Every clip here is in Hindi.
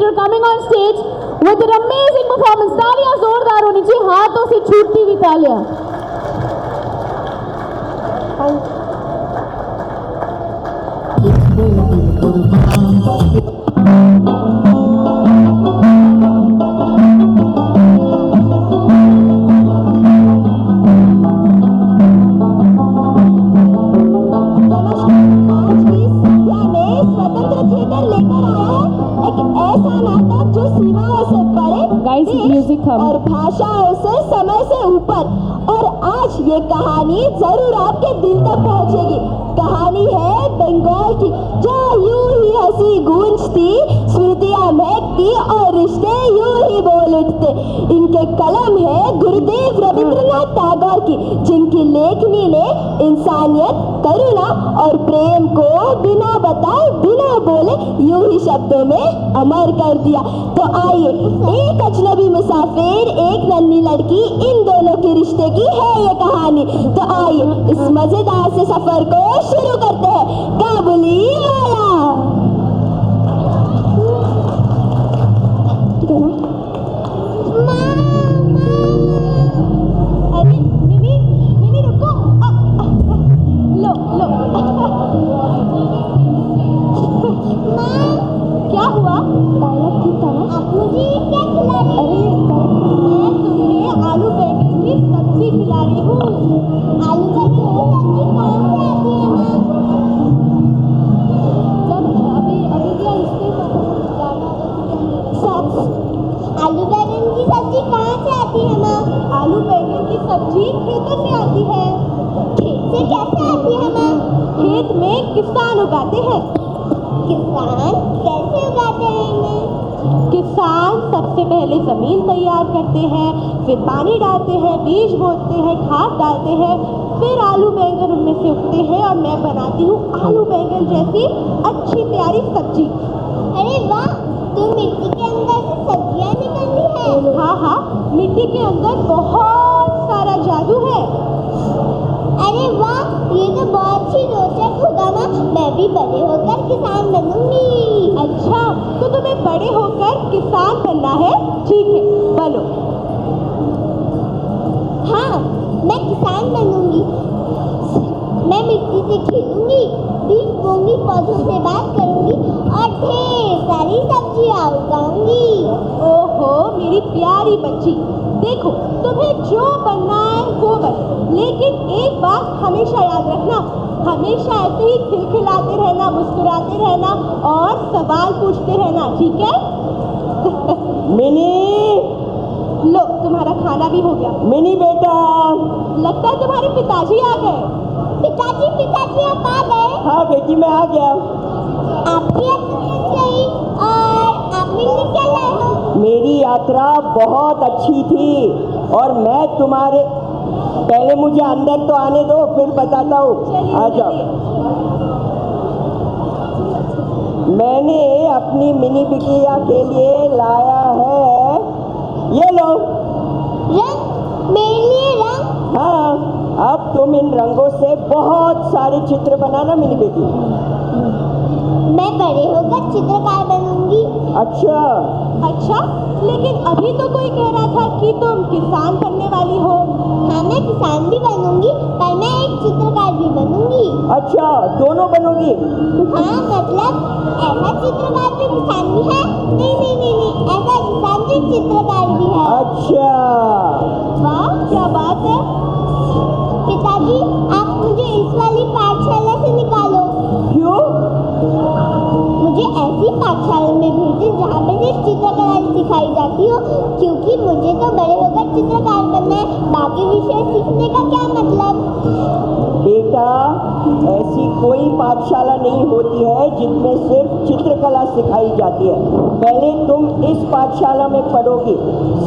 theater coming on stage with an amazing performance. तालियां जोरदार होनी चाहिए, हाथों से छूटती हुई तालियां. और भाषाओं से समय से ऊपर. और आज ये कहानी जरूर आपके दिल तक पहुंचेगी. कहानी है बंगाल की, जहाँ यूं ही हंसी गूंजती, स्मृतियां महकती और रिश्ते यूं ही बोल उठते. इनके कलम है गुरुदेव रविंद्रनाथ टैगोर की, जिनकी लेखनी ने इंसानियत, करुणा और प्रेम को बिना बताए, बिना बोले यूं ही शब्दों में अमर कर दिया. तो आइए, एक अजनबी मुसाफिर, एक नन्ही लड़की, इन दोनों के रिश्ते की है ये कहानी. तो आइए इस मजेदार से सफर को शुरू करते हैं. काबुली वाला. अरे मिनी, मिनी रुको. लो लो. क्या हुआ? डायलॉग ठीक था ना? आप मुझे क्या खिला रही हैं? मैं तुम्हें आलू बैंगन की सब्जी खिला रही हूँ. आलू बैंगन की सब्जी कहाँ से आती है माँ? जब अभी अभी क्या इसके आलू बैंगन की सब्जी कहाँ से आती है माँ? आलू बैंगन की सब्जी खेतों से आती है. खेत से कैसे आती है माँ? खेत में किसान उगाते हैं. किसान कैसे उगाते हैं इन्हें? किसान सबसे पहले जमीन तैयार करते हैं, फिर पानी डालते हैं, बीज बोते हैं, खाद डालते हैं, फिर आलू बैंगन उनमें से उगते हैं और मैं बनाती हूँ आलू बैंगन जैसी अच्छी प्यारी सब्जी. अरे वाह, तो मिट्टी के अंदर से सब्जियाँ निकलती हैं? हाँ हाँ, मिट्टी के अंदर बहुत सारा जादू है. अरे वाह, ये तो बहुत ही रोचक होगा माँ. मैं भी बड़े होकर किसान बनूंगी. अच्छा, तो तुम्हें बड़े होकर किसान बनना है? ठीक है, बनो. हाँ, मैं किसान बनूंगी. मैं मिट्टी से खेलूंगी, बीज बोऊंगी, पौधों से बात करूंगी और ढेर सारी सब्जियां उगाऊंगी. ओहो मेरी प्यारी बच्ची, देखो तुम्हें जो बनना है वो बनो, लेकिन एक बात हमेशा याद रखना, हमेशा ऐसे ही खिलखिलाते रहना, मुस्कुराते रहना और सवाल पूछते रहना. ठीक है? मिनी, लो तुम्हारा खाना भी हो गया. मिनी बेटा, लगता है तुम्हारे पिताजी आ गए. पिताजी, पिताजी आप आ गए? हाँ बेटी मैं आ गया. आपकी यात्रा रही और आप मिलने क्या लाए हो? मेरी यात्रा बहुत अच्छी थी और मैं तुम्हारे, पहले मुझे अंदर तो आने दो फिर बताता हूँ. आ जाओ. मैंने अपनी मिनी बिटिया के लिए लाया है, ये लो. रंग? मेरे लिए रंग? हाँ, अब तुम इन रंगों से बहुत सारे चित्र बनाना मिनी बेटी. मैं बड़े होकर चित्रकार बनूंगी. अच्छा अच्छा, लेकिन अभी तो कोई कह रहा था कि तुम किसान बनने वाली हो. हाँ, मैं किसान भी बनूंगी, पर मैं एक चित्रकार भी बनूंगी. अच्छा, दोनों बनोगी? हाँ, मतलब ऐसा चित्रकार जो किसान भी है? नहीं नहीं नहीं नहीं, ऐसा किसान जो चित्रकार भी है. अच्छा, वाह क्या बात है. पिताजी, आप मुझे इस वाली पाठशाला से निकालो. क्यों? मुझे ऐसी पाठशाला में भेजें जहाँ पे सिर्फ चित्रकला सिखाई जाती हो, क्योंकि मुझे तो बड़े होकर चित्रकार बनना है. बाकी विषय सीखने का क्या मतलब? बेटा, ऐसी कोई पाठशाला नहीं होती है जिसमें सिर्फ चित्रकला सिखाई जाती है. पहले तुम इस पाठशाला में पढ़ोगी,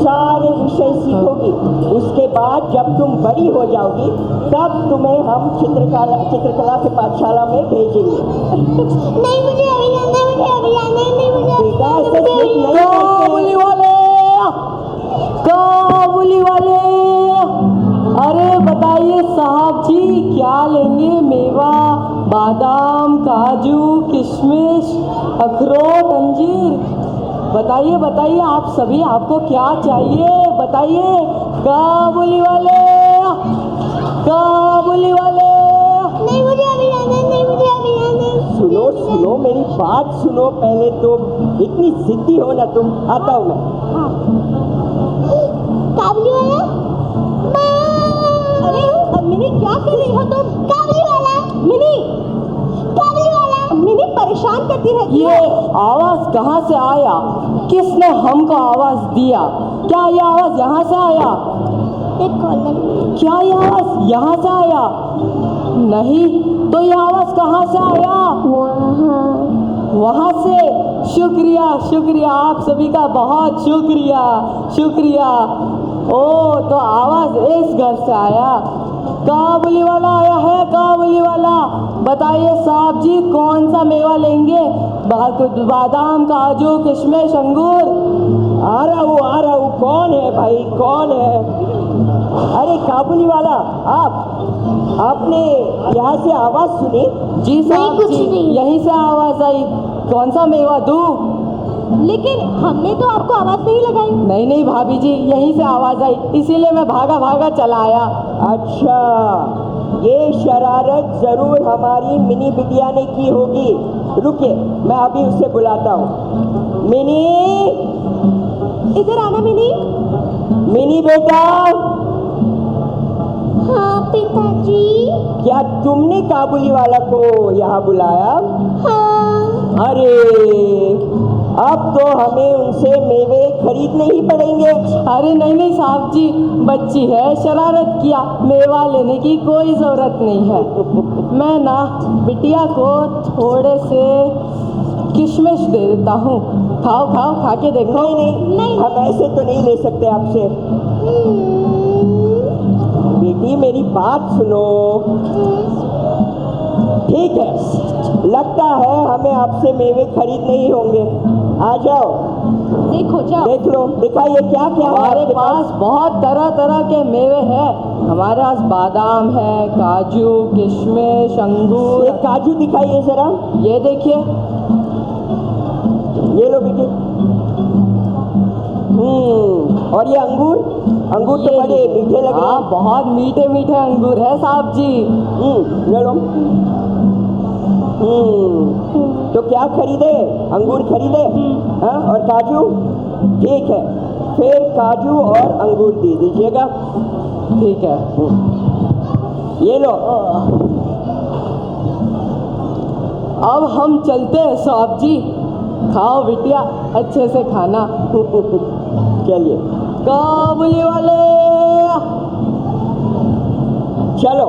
सारे विषय सीखोगी, उसके बाद जब तुम बड़ी हो जाओगी तब तुम्हें हम चित्रकला की पाठशाला में भेजेंगे. नहीं, मुझे अभी जाना है, मुझे अभी जाना है. नहीं, मुझे बेटा ऐसे नहीं करते. काबुली वाले, अरे बताइए साहब जी क्या लेंगे? मेवा, बादाम, काजू, किशमिश, अखरोट, अंजीर. बताइए बताइए आप सभी, आपको क्या चाहिए बताइए। काबुली वाले, काबुली वाले। नहीं मुझे अभी जाना है, नहीं मुझे अभी जाना है। सुनो सुनो, मेरी बात सुनो पहले। तो इतनी जिद्दी हो ना तुम। आता हूँ मैं। काबुली वाला, अरे मिनी क्या कर रही हो तुम? काबुली वाला, मिनी, काबुली वाला। मिनी परेशान करती रहती ये आवाज कहाँ से आया? किसने हमको आवाज दिया? क्या ये आवाज यहाँ से आया? एक कॉलर। क्या ये आवाज यहाँ से आया? नहीं तो ये आवाज कहाँ से आया? वहाँ से। शुक्रिया शुक्रिया, आप सभी का बहुत शुक्रिया शुक्रिया। ओ तो आवाज इस घर से आया। काबुली वाला आया है, काबुली वाला। बताइए साहब जी, कौन सा मेवा लेंगे? बादाम, काजू, किशमिश, अंगूर। आ रहा हूँ। कौन है भाई, कौन है? अरे काबुली वाला, आपने यहाँ से आवाज सुनी? जी साहब कुछ जी, नहीं। यहीं से आवाज आई। कौन सा मेवा दूँ? लेकिन हमने तो आपको आवाज नहीं लगाई। नहीं नहीं भाभी जी, यहीं से आवाज आई, इसीलिए मैं भागा भागा चला आया। अच्छा, ये शरारत जरूर हमारी मिनी बिटिया ने की होगी। रुकिए, मैं अभी उसे बुलाता हूँ। मिनी, इधर आना मिनी। मिनी बेटा। हाँ पिताजी। क्या तुमने काबुली वाला को यहाँ बुलाया? हाँ। अरे, अब तो हमें उनसे मेवे खरीदने ही पड़ेंगे। अरे नहीं नहीं साहब जी, बच्ची है, शरारत किया, मेवा लेने की कोई ज़रूरत नहीं है। मैं ना बिटिया को थोड़े से किशमिश दे देता हूँ। खाओ खाओ, खा के देखो। नहीं, हम ऐसे तो नहीं ले सकते आपसे। बेटी मेरी बात सुनो। ठीक है, लगता है हमें आपसे मेवे खरीदने ही होंगे। आ जाओ, देखो जाओ। देख लो, दिखाइए क्या क्या है हमारे आपके पास बहुत तरह तरह के मेवे हैं। हमारे पास बादाम है, काजू, किशमिश, अंगूर। एक काजू दिखाइए जरा। ये देखिए। ये लो बेटी। और ये अंगूर तो ये बड़े देखिए। मीठे लग रहे हाँ, हैं। बहुत मीठे मीठे अंगूर है साहब जी। ले लो। तो क्या खरीदे? अंगूर खरीदे? हाँ, और काजू? ठीक है, फिर काजू और अंगूर दे दीजिएगा। ठीक है। ये लो। अब हम चलते हैं साहब जी। खाओ बिटिया, अच्छे से खाना। चलिए, काबुली वाले। चलो।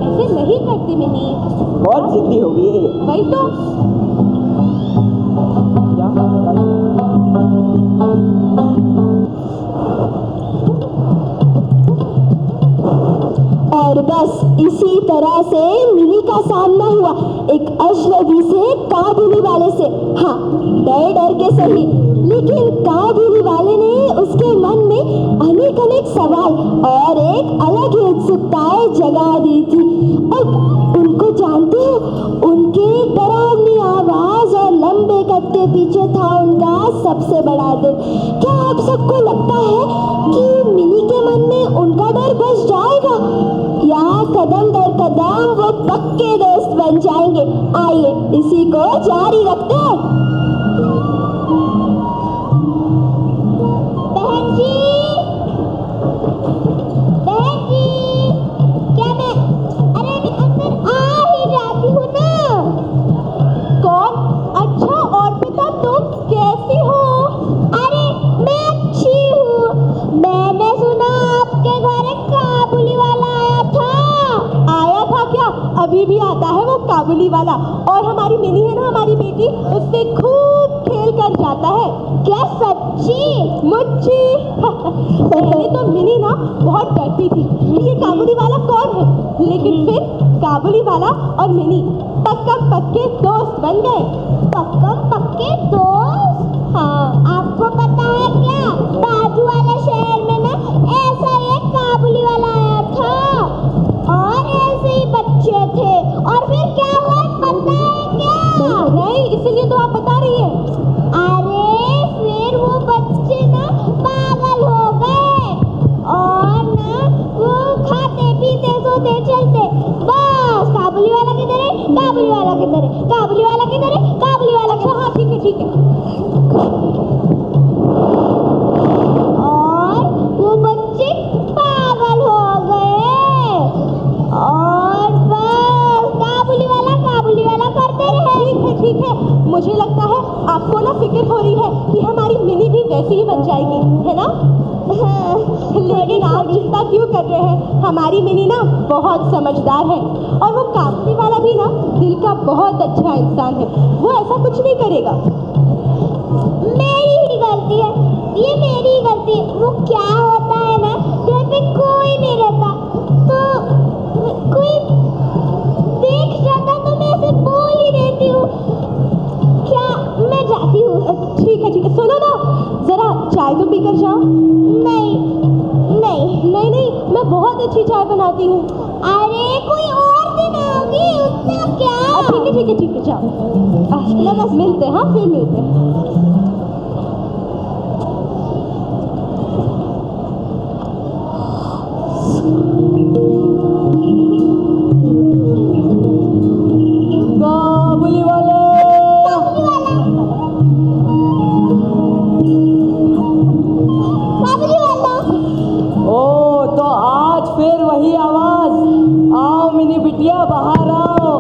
ऐसे नहीं करती मिनी। बहुत जिद्दी हो गई है ये। वही तो। और बस इसी तरह से मिनी का सामना हुआ एक अजनबी से, काबुली वाले से। हाँ, डर डर के सही, लेकिन काबुली वाले ने उसके मन में अनेक अनेक सवाल और एक अलग ही उत्सुकताएं जगा दी थी। अब उनको जानते हो, उनके डरावनी आवाज और लंबे कद के पीछे था उनका सबसे बड़ा दिल। क्या आप सबको लगता है कि मिनी के मन में उनका डर बस जाएगा, या कदम दर कदम वो पक्के दोस्त बन जाएंगे? आइए इसी को जारी रखते हैं। बहन जी, बहन जी, क्या मैं अंदर आ ही जाती हूँ ना? कौन? अच्छा अर्पिता, तुम कैसी हो? अरे मैं अच्छी हूँ। मैंने सुना आपके घर एक काबुली वाला आया था। आया था क्या? अभी भी आता है वो काबुली वाला। और हमारी मिनी है ना, हमारी बेटी, उससे खूब खेल कर जाता है। क्या सच्ची? मुच्ची। पहले तो मिनी ना बहुत डरती थी कि ये काबुली वाला कौन है, लेकिन फिर काबुली वाला और मिनी पक्कम पक्के दोस्त बन गए। पक्कम पक्के दोस्त? हाँ। आपको पता है क्या, बाजू वाले शहर में ना ऐसा एक काबुली वाला आया था और ऐसे ही बच्चे थे। और फिर क्या हुआ पता है क्या? नहीं, इसीलिए तो आप बता रही है। अरे कि हमारी मिनी भी वैसी ही बन जाएगी, है ना? हाँ, लेकिन आप चिंता क्यों कर रहे हैं? हमारी मिनी ना बहुत समझदार है और वो काबुली वाला भी ना दिल का बहुत अच्छा इंसान है, वो ऐसा कुछ नहीं करेगा। मेरी ही गलती है, ये मेरी ही गलती है। वो क्या होता है ना, घर पे कोई नहीं रहता तो कोई देख जाता तो मैं ऐसे बोल ही देती हूँ। क्या मैं जाती हूँ? ठीक है, सुनो ना, जरा चाय तो पीकर जाओ। नहीं नहीं नहीं नहीं, मैं बहुत अच्छी चाय बनाती हूँ। अरे कोई और दिन आओगी, उसका क्या? ठीक है जाओ। चलो बस मिलते हैं, हाँ फिर मिलते हैं। काबुली वाले, ओ तो आज फिर वही आवाज। आओ मिनी बिटिया, बाहर आओ।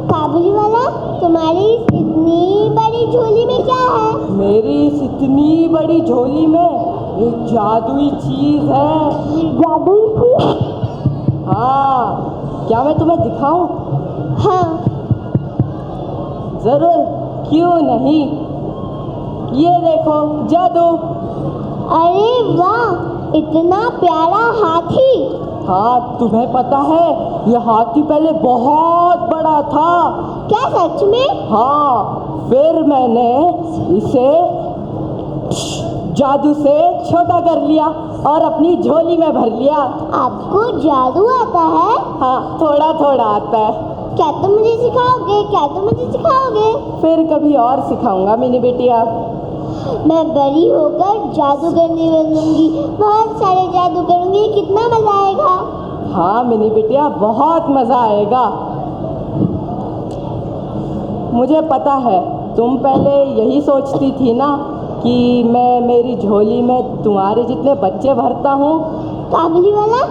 काबुली वाला, तुम्हारी इतनी बड़ी झोली में क्या है? मेरी इस इतनी बड़ी झोली में एक जादुई चीज है। जादुई चीज? हाँ, क्या मैं तुम्हें दिखाऊं? हाँ। जरूर, क्यों नहीं। ये देखो जादू। अरे वाह, इतना प्यारा हाथी। हाँ, तुम्हें पता है ये हाथी पहले बहुत बड़ा था। क्या सच में? हाँ, फिर मैंने इसे जादू से छोटा कर लिया और अपनी झोली में भर लिया। आपको जादू आता है? हाँ, थोड़ा थोड़ा आता है। क्या तुम मुझे सिखाओगे? फिर कभी और सिखाऊंगा मिनी बेटिया। मैं बड़ी होकर जादूगरनी बनूंगी, बहुत सारे जादू करूंगी, कितना मजा आएगा। हाँ मिनी बिटिया, बहुत मजा आएगा। मुझे पता है तुम पहले यही सोचती थी ना कि मैं मेरी झोली में तुम्हारे जितने बच्चे भरता हूँ। काबुली वाला,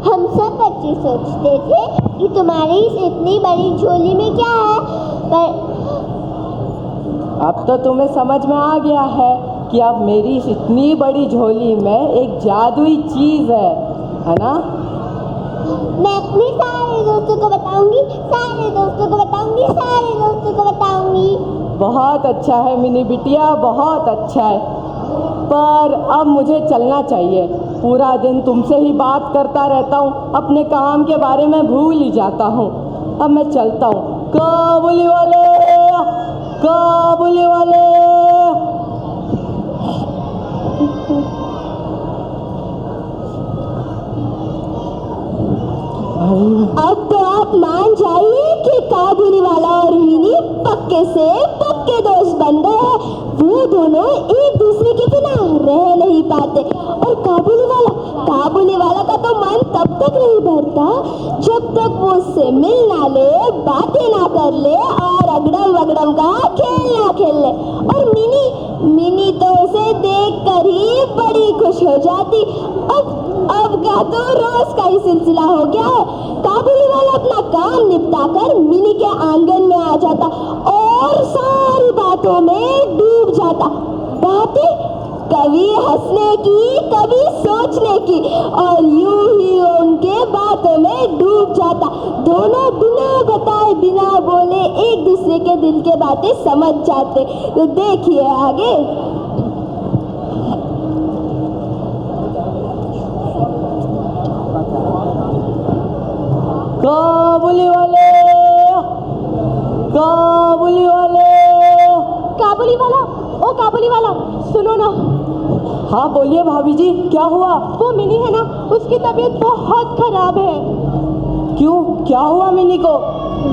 हम सब बच्चे सोचते थे कि तुम्हारी इस इतनी बड़ी झोली में क्या है, पर अब तो तुम्हें समझ में आ गया है कि अब मेरी इस इतनी बड़ी झोली में एक जादुई चीज है ना? मैं अपने सारे दोस्तों को बताऊंगी। बहुत अच्छा है मिनी बिटिया, बहुत अच्छा है। पर अब मुझे चलना चाहिए। पूरा दिन तुमसे ही बात करता रहता हूँ, अपने काम के बारे में भूल ही जाता हूँ। अब मैं चलता हूँ। काबुली वाले, काबुली वाले। अब तो आप मान जाइए कि काबुली वाला और मिनी पक्के से पक्के दोस्त बन गए हैं। वो दोनों एक दूसरे के बिना रह नहीं पाते। और काबुली वाला का तो मन तब तक नहीं भरता जब तक वो उससे मिल ना ले, बातें ना कर ले और अगड़म वगड़म का खेल ना खेल ले। और मिनी तो उसे देखकर ही बड़ी खुश हो जाती। अब का तो रोज का ही सिलसिला हो गया है। काबुली वाला अपना काम निपटाकर मिनी के आंगन में आ जाता और सारी बातों में डूब जाता। बातें कभी हंसने की, कभी सोचने की, और यूं ही उनके बातों में डूब जाता। दोनों बिना बताए, बिना बोले एक दूसरे के दिल के बातें समझ जाते। तो देखिए आगे। काबुली वाले, काबुली वाले। काबुली वाला, ओ काबुली वाला, सुनो ना। हाँ बोलिए भाभी जी, क्या हुआ? वो मिनी है ना, उसकी तबीयत बहुत खराब है। क्यों, क्या हुआ मिनी को?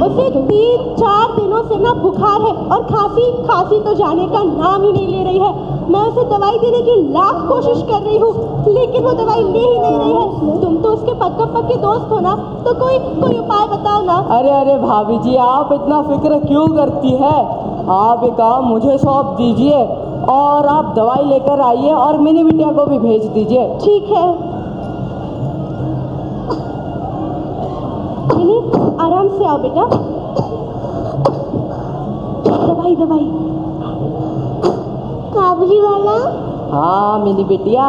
उसे 3-4 दिनों से ना बुखार है और खांसी तो जाने का नाम ही नहीं ले रही है। मैं उसे दवाई देने की लाख कोशिश कर रही हूँ, लेकिन वो दवाई ले ही नहीं रही है। तुम तो उसके पक्के दोस्त हो ना, तो कोई उपाय बताओ ना। अरे भाभी जी, आप इतना फिक्र क्यों करती है? आप एक काम मुझे सौंप दीजिए और आप दवाई लेकर आइए और मिनी बिटिया को भी भेज दीजिए। ठीक है। मिनी, आराम से आओ बेटा। दवाई। काबुली वाला। हाँ मेरी बिटिया,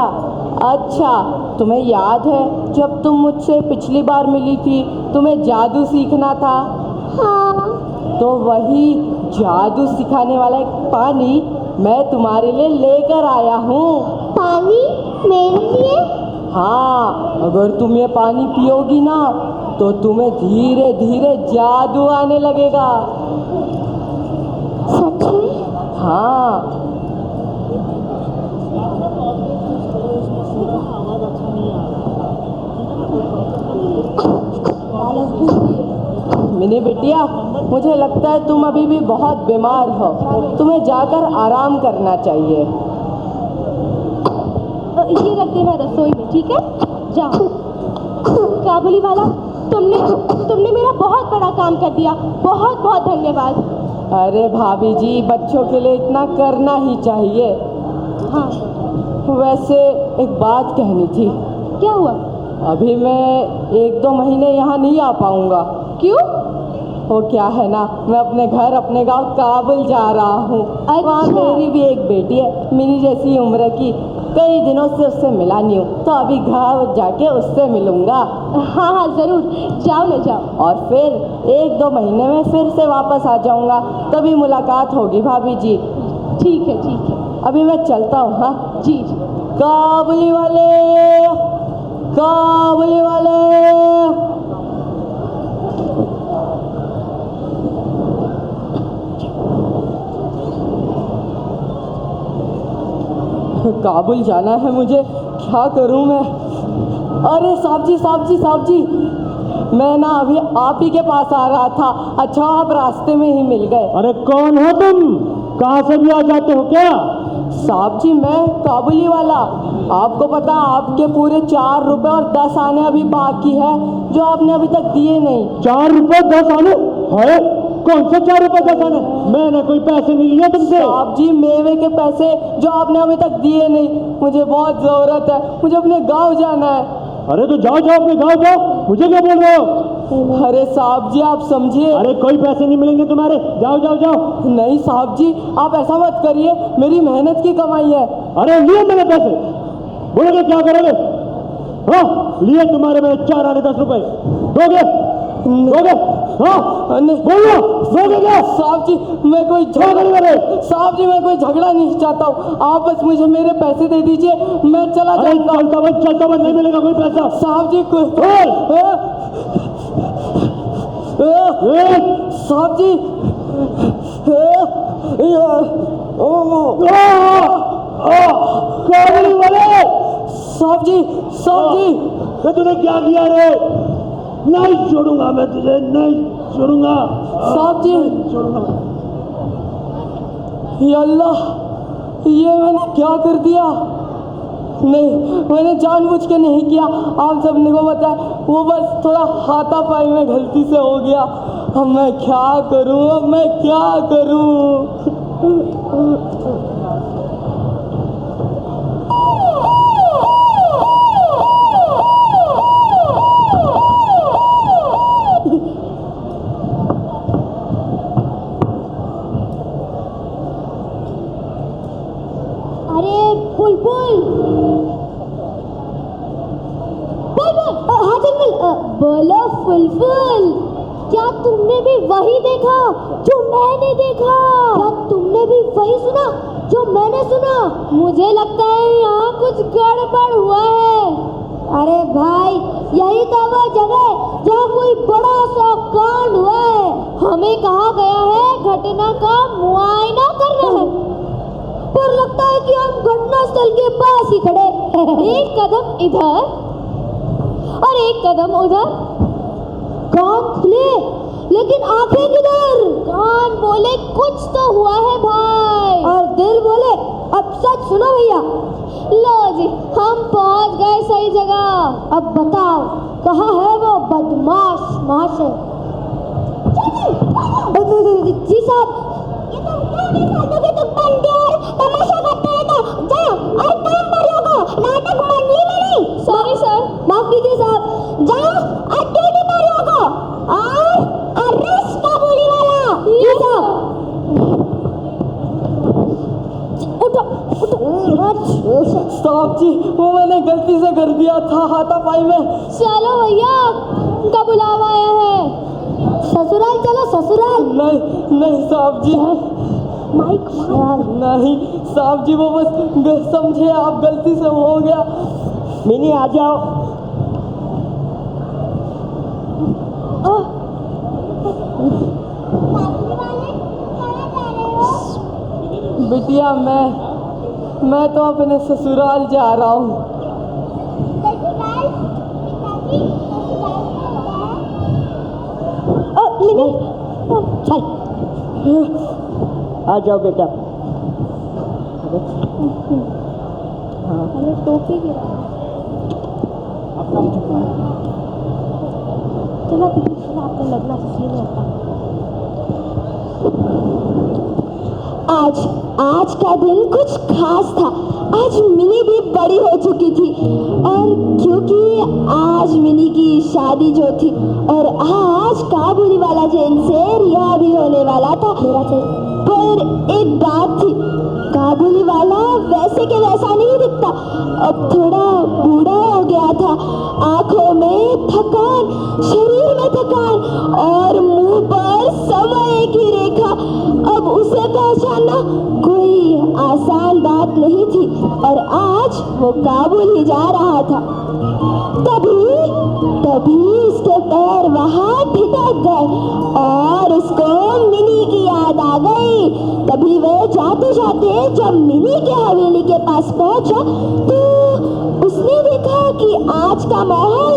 अच्छा तुम्हें याद है जब तुम मुझसे पिछली बार मिली थी तुम्हें जादू सीखना था? हाँ। तो वही जादू सिखाने वाला एक पानी मैं तुम्हारे लिए लेकर आया हूँ। पानी मेरे लिए? हाँ, अगर तुम ये पानी पियोगी ना तो तुम्हें धीरे धीरे जादू आने लगेगा। सच में? हाँ। मिनी बिटिया, मुझे लगता है तुम अभी भी बहुत बीमार हो, तुम्हें जाकर आराम करना चाहिए। ये रख देना रसोई में, ठीक है? जाओ। काबुली वाला, तुमने मेरा बहुत बड़ा काम कर दिया, बहुत बहुत धन्यवाद। अरे भाभी जी, बच्चों के लिए इतना करना ही चाहिए। हाँ। वैसे एक बात कहनी थी। क्या हुआ? अभी मैं 1-2 महीने यहाँ नहीं आ पाऊँगा। क्यों? वो क्या है ना, मैं अपने घर अपने गांव काबुल जा रहा हूँ। वहाँ मेरी भी एक बेटी है मिनी जैसी उम्र की, कई दिनों से उससे मिला नहीं हूँ, तो अभी गाँव जाके उससे मिलूँगा। हाँ हाँ ज़रूर, जाओ ना जाओ। और फिर 1-2 महीने में फिर से वापस आ जाऊँगा, तभी मुलाकात होगी भाभी जी। ठीक है ठीक है। अभी मैं चलता हूँ। हाँ जी जी। काबुली वाले, काबुली वाले। काबुल जाना है मुझे, क्या करूं मैं? अरे साहब जी, साहब जी, साहब जी, मैं ना अभी आप ही के पास आ रहा था। अच्छा आप रास्ते में ही मिल गए। अरे कौन हो तुम? कहाँ से भी आ जाते हो क्या? साहब जी मैं काबुली वाला। आपको पता आपके पूरे 4 रुपए और 10 आने अभी बाकी है जो आपने अभी तक दिए नहीं। 4 रुपए 10 आने? है कौन से 4 रुपए 10 आने? मैंने कोई पैसे नहीं लिए तुमसे। साहब जी मेवे के पैसे जो आपने अभी तक दिए नहीं, मुझे बहुत जरूरत है, मुझे अपने गांव जाना है। अरे तो जाओ जाओ अपने गाँव जाओ, मुझे क्या बोल रहे हो? अरे साहब जी आप समझिए। अरे कोई पैसे नहीं मिलेंगे तुम्हारे, जाओ जाओ जाओ। नहीं साहब जी आप ऐसा मत करिए, मेरी मेहनत की कमाई है। अरे लिए मैंने पैसे, बोलोगे क्या करोगे? हाँ लिए तुम्हारे मैंने 4 आने 10 रुपए, दोगे? दोगे? हाँ बोलो, दोगे क्या? साहब जी मैं कोई साहब जी मैं कोई झगड़ा नहीं चाहता हूँ, आप बस मुझे मेरे पैसे दे दीजिए, मैं चला अरे जाऊंगा। चलता हुआ नहीं मिलेगा कोई पैसा। साहब जी साहब जी काबुली वाले, साहब जी, साहब जी मैं तूने क्या किया रे? नहीं छोड़ूंगा मैं तुझे, नहीं छोड़ूंगा साहब जी। छोड़ूंगा। या अल्लाह, ये मैंने क्या कर दिया? नहीं, मैंने जानबूझ के नहीं किया, आप सबने को पता है, वो बस थोड़ा हाथापाई में गलती से हो गया। अब मैं क्या करूं, अब मैं क्या करूं? अरे बुलबुल, बुलबुल, हाँ चल बोलो फुलफुल, क्या तुमने भी वही देखा जो मैंने देखा? क्या तुमने भी वही सुना जो मैंने सुना? मुझे लगता है यहाँ कुछ गड़बड़ हुआ है। अरे भाई, यही तो वो जगह जहाँ कोई बड़ा सा कांड हुआ है। हमें कहा गया है घटना का मुआयना करना है, पर लगता है कि हम घटना स्थल के पास ही खड़े। एक कदम इधर और एक कदम उधर। कान खुले लेकिन आंखें किधर? कान बोले कुछ तो हुआ है भाई, और दिल बोले अब सच सुनो भैया। लो जी, हम पहुंच गए सही जगह। अब बताओ कहाँ है वो बदमाश महाशय? जी साहब, ये तो पुराने सालों के तुम बंदे और तमाशा करते रहते हो। जाओ और काम कर लोगो, नाटक मंडली में नहीं। सॉरी सर, माफ कीजिए साहब। जाओ और ड्यूटी पर लोगो और अरेस्ट काबुली वाला। जी साहब। जी वो मैंने गलती से कर दिया था हाथापाई में। चलो भैया, उनका बुलावा आया है। ससुराल चलो, ससुराल। नहीं नहीं साहब जी, माइक नहीं साहब जी, वो बस समझे आप, गलती से हो गया। मिनी आ जाओ। बिटिया मैं तो अपने ससुराल जा रहा हूँ। चल आ जाओ बेटा। टोपी गिरा। चला आपने लगना सही नहीं होता। आज का दिन कुछ खास था। आज मिनी भी बड़ी हो चुकी थी, और क्योंकि आज मिनी की शादी जो थी, और आज काबुली वाला चेन से रिहा भी होने वाला था। पर एक बात थी, काबुली वाला वैसे के वैसा नहीं दिखता, अब थोड़ा बूढ़ा हो गया था। आंखों में थकान, शरीर में थकान, और मुंह पर समय की रेखा। अब उसे पहचानना कोई आसान बात नहीं थी, और आज वो काबुल ही जा रहा था। तभी उसके पैर वहां ठिठक गए, और उसको मिनी की याद आ गई। तभी वह जाते जाते जब मिनी के हवेली के पास पहुंचा, तो उसने देखा कि आज का माहौल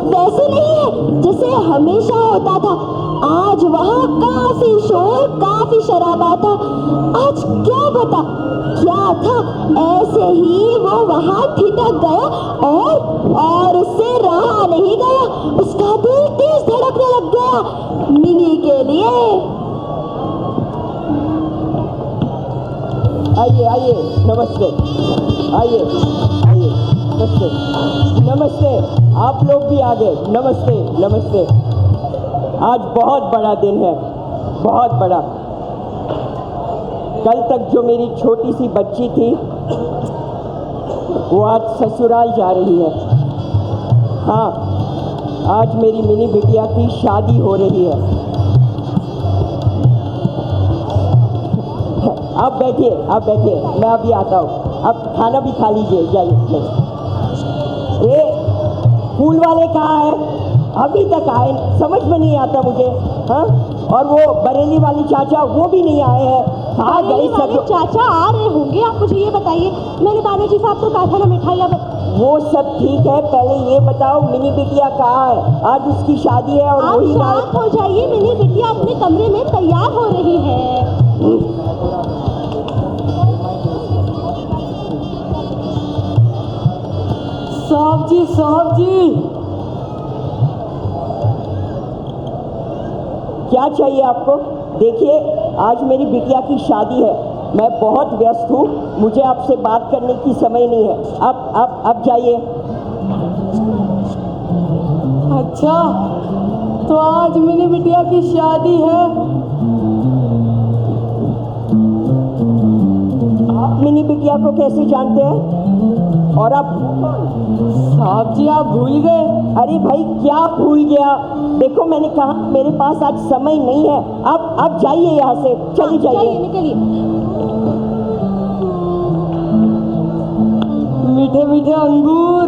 वैसे नहीं है जैसे हमेशा होता था। आज वहाँ काफी शोर, काफी शराबा था। आज क्या पता क्या था, ऐसे ही वो वहाँ ठिठक गया, और उससे रहा नहीं गया। उसका दिल तेज धड़कने लग गया मिनी के लिए। आइए आइए, नमस्ते। आइए आइए, नमस्ते नमस्ते। आप लोग भी आ गए, नमस्ते नमस्ते। आज बहुत बड़ा दिन है, बहुत बड़ा। कल तक जो मेरी छोटी सी बच्ची थी, वो आज ससुराल जा रही है। हाँ, आज मेरी मिनी बिटिया की शादी हो रही है। आप बैठिए, आप बैठिए, मैं अभी आता हूँ। आप खाना भी खा लीजिए, जाइए। अरे फूल वाले कहाँ है? अभी तक आए, समझ में नहीं आता मुझे। हाँ, और वो बरेली वाली चाचा, वो भी नहीं आए हैं। कहाँ गए सब? चाचा आ रहे होंगे, आप मुझे ये बताइए। मैंने बालाजी साहब को कहा था ना मिठाइयाँ। वो सब ठीक है, पहले ये बताओ मिनी बिटिया कहाँ है? आज उसकी शादी है और आप वही शांत हो जाइए, मिनी बिटिया अपने कमरे में तैयार हो रही है। साहब जी, साहब जी, क्या चाहिए आपको? देखिए, आज मेरी बिटिया की शादी है, मैं बहुत व्यस्त हूँ, मुझे आपसे बात करने की समय नहीं है। आप जाइए। अच्छा, तो आज मेरी बिटिया की शादी है। आप मिनी बिटिया को कैसे जानते हैं? और आप साहब जी, आप भूल गए? अरे भाई, क्या भूल गया? देखो, मैंने कहा मेरे पास आज समय नहीं है। आप जाइए यहाँ से, चलिए जाइए। निकलिए। मीठे मीठे अंगूर,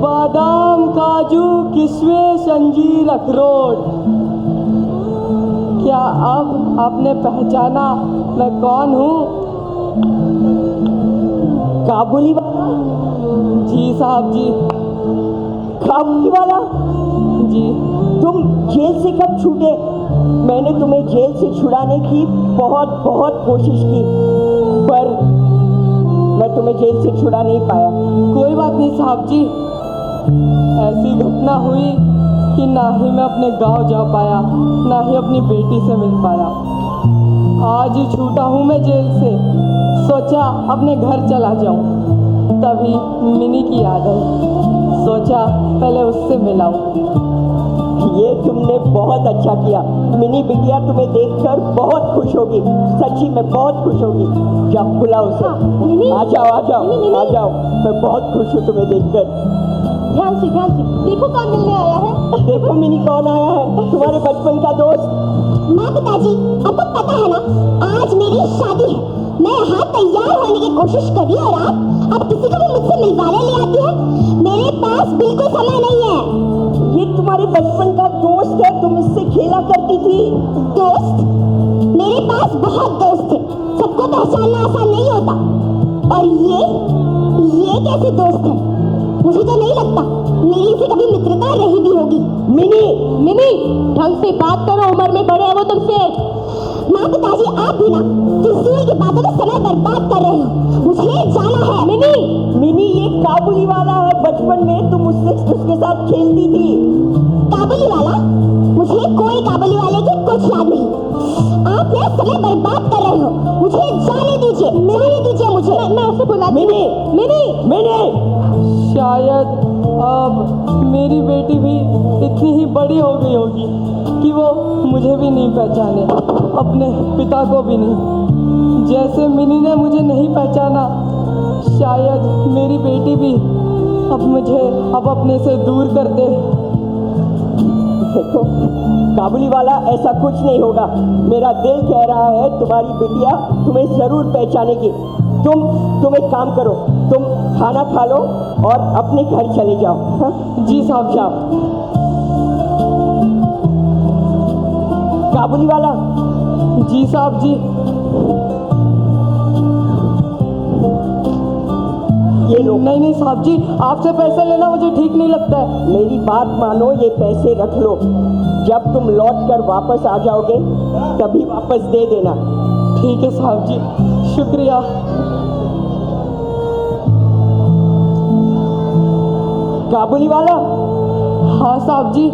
बादाम, काजू, किशमिश, अंजीर, अखरोट। क्या अब आपने पहचाना मैं कौन हूँ? काबुली वाला? जी साहब जी। काबुली वाला? जी। तुम जेल से कब छूटे? मैंने तुम्हें जेल से छुड़ाने की बहुत बहुत कोशिश की, पर मैं तुम्हें जेल से छुड़ा नहीं पाया। कोई बात नहीं साहब जी, ऐसी घटना हुई कि ना ही मैं अपने गांव जा पाया, ना ही अपनी बेटी से मिल पाया। आज ही छूटा हूँ मैं जेल से, सोचा अपने घर चला जाऊँ। तभी मिनी की याद आई, सोचा पहले उससे मिलाऊँ। ये तुमने बहुत अच्छा किया। मिनी बिटिया तुम्हें देखकर बहुत खुश होगी, सच्ची में बहुत खुश होगी। जाओ बुलाओ उसे। मिनी। आ जाओ आ जाओ मिनी, मिनी। आ जाओ, मैं बहुत खुश हूँ तुम्हें देखकर। ध्यान से देखो कौन मिलने आया है। देखो मिनी कौन आया है, तुम्हारे बचपन का दोस्त। माँ पिताजी, आपको पता है ना, आज मेरी शादी है। मैं यहाँ तैयार होने की कोशिश कर रही हूँ और आप किसी को भी मुझसे मिलवाने ले आती है। मेरे पास बिल्कुल समय नहीं है। ये तुम्हारे बचपन का दोस्त है, तुम इससे खेला करती थी। दोस्त? मेरे पास बहुत दोस्त थे, सबको पहचानना आसान नहीं होता। और ये कैसे दोस्त है? मुझे तो नहीं लगता मेरी से कभी मित्रता रही भी होगी। मिनी ढंग से बात करो, उम्र में बड़े हैं वो तुमसे। माँ पिताजी, आप भी ना फिजूल की बातों में समय बर्बाद कर रहे हो। मुझे जाना है। मिनी ये काबुली वाला है, बचपन में तुम उसके साथ खेलती थी। काबुली वाला? मुझे कोई काबुली वाले की कुछ याद नहीं। आप मेरा समय बर्बाद कर रहे हो। मुझे जाने दीजिए मुझे। मैं उसे बुला मिनी शायद अब मेरी बेटी भी इतनी ही बड़ी हो गई होगी कि वो मुझे भी नहीं पहचाने, अपने पिता को भी नहीं। जैसे मिनी ने मुझे नहीं पहचाना, शायद मेरी बेटी भी मुझे अपने से दूर कर दे। देखो काबुली वाला, ऐसा कुछ नहीं होगा। मेरा दिल कह रहा है तुम्हारी बिटिया तुम्हें जरूर पहचानेगी। तुम एक काम करो, तुम खाना खा लो और अपने घर चले जाओ। हाँ? जी साहब। जाओ। काबुली वाला। जी साहब जी। ये लो। नहीं साहब जी, आपसे पैसे लेना मुझे ठीक नहीं लगता है। मेरी बात मानो, ये पैसे रख लो। जब तुम लौट कर वापस आ जाओगे तभी वापस दे देना। ठीक है साहब जी, शुक्रिया। काबुली वाला। हाँ साहब जी।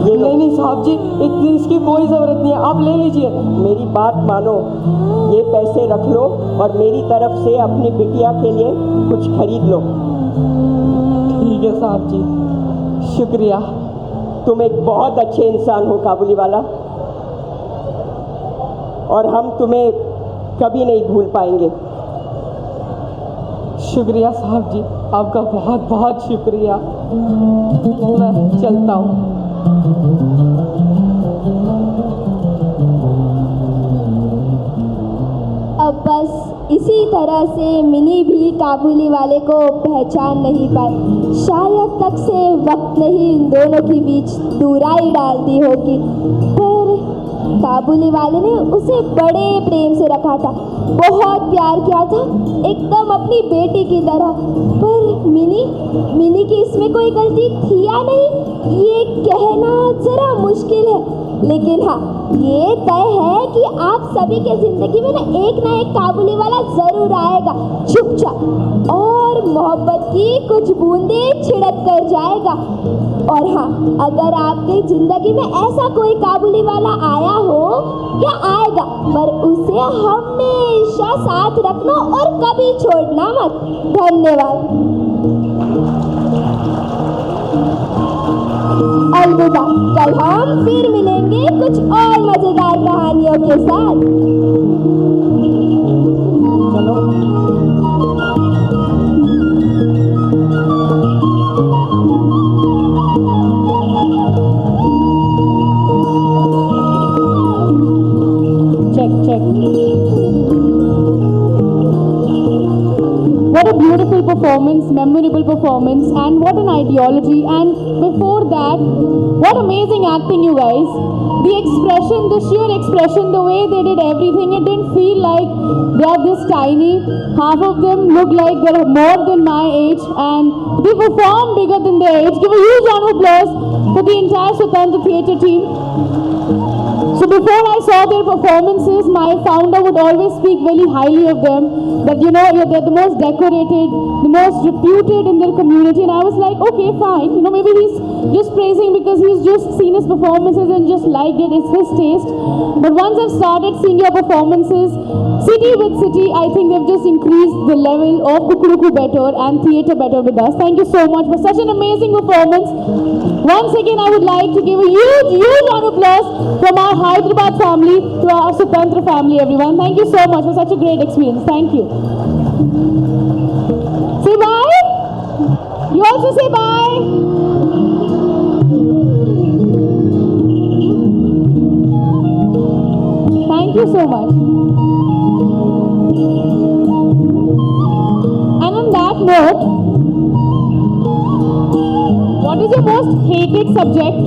ये लो। नहीं साहब जी, इतनी इसकी कोई ज़रूरत नहीं है, आप ले लीजिए। मेरी बात मानो, ये पैसे रख लो और मेरी तरफ से अपनी बिटिया के लिए कुछ खरीद लो। ठीक है साहब जी, शुक्रिया। तुम एक बहुत अच्छे इंसान हो काबुली वाला, और हम तुम्हें कभी नहीं भूल पाएंगे। शुक्रिया साहब जी, आपका बहुत बहुत शुक्रिया। मैं चलता हूँ। अब बस इसी तरह से मिनी भी काबुली वाले को पहचान नहीं पाई। शायद तक से वक्त ने ही इन दोनों के बीच दूराई डाल दी होगी, पर काबुली वाले ने उसे बड़े प्रेम से रखा था, बहुत प्यार किया था, एकदम अपनी बेटी की तरह। पर मिनी की इसमें कोई गलती थी या नहीं, ये कहना जरा मुश्किल है। लेकिन हाँ, ये तय है कि आप सभी के जिंदगी में ना एक काबुली वाला जरूर आएगा, चुपचाप, और मोहब्बत की कुछ बूंदें छिड़क कर जाएगा। और हाँ, अगर आपकी जिंदगी में ऐसा कोई काबुली वाला आया हो या आएगा, पर उसे हमेशा साथ रखना और कभी छोड़ना मत। धन्यवाद। अलविदा। कल हम फिर मिलेंगे कुछ और मजेदार कहानियों के साथ। What a beautiful performance, memorable performance, and what an ideology. And before that, what amazing acting, you guys. The expression, the sheer expression, the way they did everything, it didn't feel like they are this tiny. Half of them look like they're more than my age, and they perform bigger than their age. Give a huge round of applause for the entire Swatantra Theatre team. So before I saw their performances, my founder would always speak very highly of them, that they're the most decorated, the most reputed in their community, and I was like, okay, fine, maybe he's just praising because he's just seen his performances and just liked it, it's his taste. But once I've started seeing your performances, City with City, I think they've just increased the level of Kukuruku better and theatre better with us. Thank you so much for such an amazing performance. Once again, I would like to give a huge, huge round of applause from our Hyderabad family to our Sutantra family, everyone. Thank you so much for such a great experience. Thank you. Say bye. You also say bye. Thank you so much. And on that note, what is your most hated subject?